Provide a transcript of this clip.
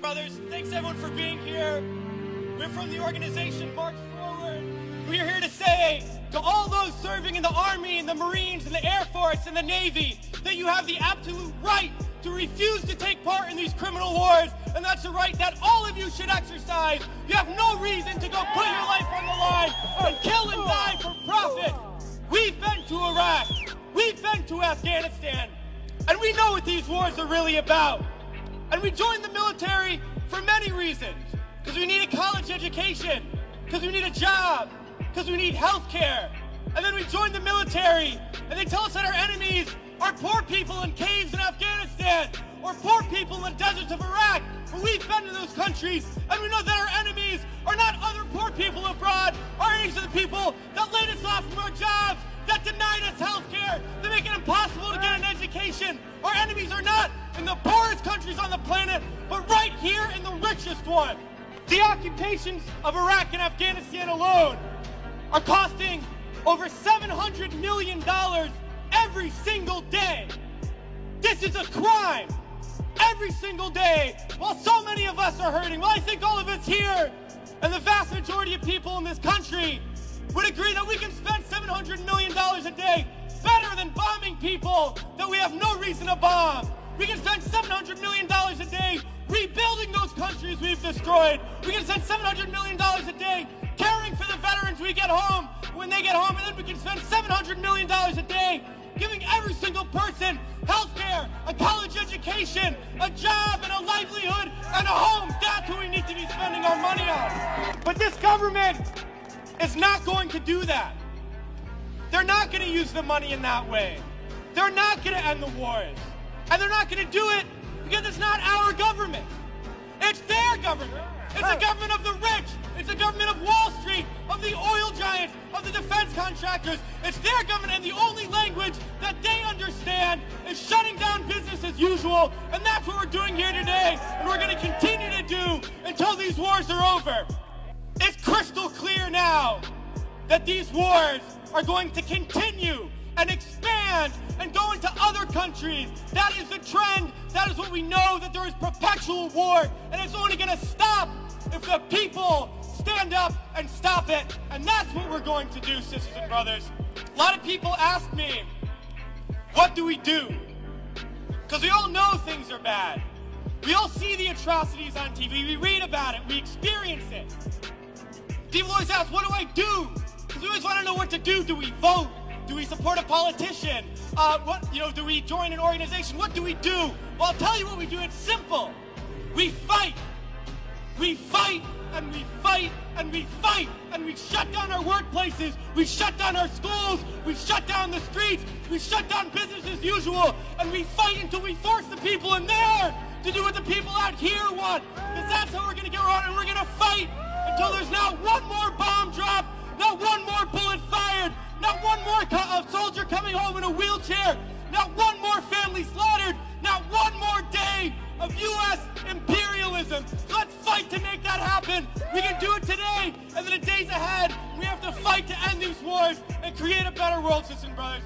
and brothers. Thanks everyone for being here. We're from the organization March Forward. We are here to say to all those serving in the Army and the Marines and the Air Force and the Navy that you have the absolute right to refuse to take part in these criminal wars, and that's a right that all of you should exercise. You have no reason to go put your life on the line and kill and die for profit. We've been to Iraq, we've been to Afghanistan, and we know what these wars are really about. And we joined the military for many reasons. Because we need a college education, because we need a job, because we need health care. And then we joined the military, and they tell us that our enemies are poor people in caves in Afghanistan, or poor people in the deserts of Iraq. But we've been to those countries, and we know that our enemies are not other poor people abroad. Our enemies are the people that laid us off from our jobs, that denied us health care, that make it impossible to get an education. Our enemies are not in the poorest countries on the planet, but right here in the richest one. The occupations of Iraq and Afghanistan alone are costing over $700 million every single day. This is a crime. Every single day, while so many of us are hurting. Well, I think all of us here and the vast majority of people in this country would agree that we can spend $700 million a day better than bombing people that we have no reason to bomb. We can spend $700 million a day rebuilding those countries we've destroyed. We can spend $700 million a day caring for the veterans we get home when they get home, and then we can spend $700 million a day giving every single person health care, a college education, a job, and a livelihood, and a home. That's what we need to be spending our money on. But this government is not going to do that. They're not going to use the money in that way. They're not going to end the wars. And they're not going to do it because it's not our government. It's their government. It's the government of the rich. It's the government of Wall Street, of the oil giants, of the defense contractors. It's their government, and the only language that they understand is shutting down business as usual. And that's what we're doing here today, and we're going to continue to do until these wars are over. It's crystal clear now that these wars are going to continue and expand and go into other countries. That is the trend. That is what we know, that there is perpetual war, and it's only going to stop if the people stand up and stop it. And that's what we're going to do, sisters and brothers. A lot of people ask me, what do we do? Because we all know things are bad. We all see the atrocities on TV. We read about it. We experience it. People always ask, what do I do? Because we always want to know what to do. Do we vote? Do we support a politician? Do we join an organization? What do we do? Well, I'll tell you what we do. It's simple. We fight. We fight, and we fight, and we fight, and we shut down our workplaces. We shut down our schools. We shut down the streets. We shut down business as usual. And we fight until we force the people in there to do what the people out here want. Because that's how we're going to get around, and we're going to fight until there's not one more bomb drop, not one more bullet fired, not one more soldier coming home in a wheelchair, not one more family slaughtered, not one more day of U.S. imperialism. So let's fight to make that happen. We can do it today, and in the days ahead, we have to fight to end these wars and create a better world, sisters and brothers.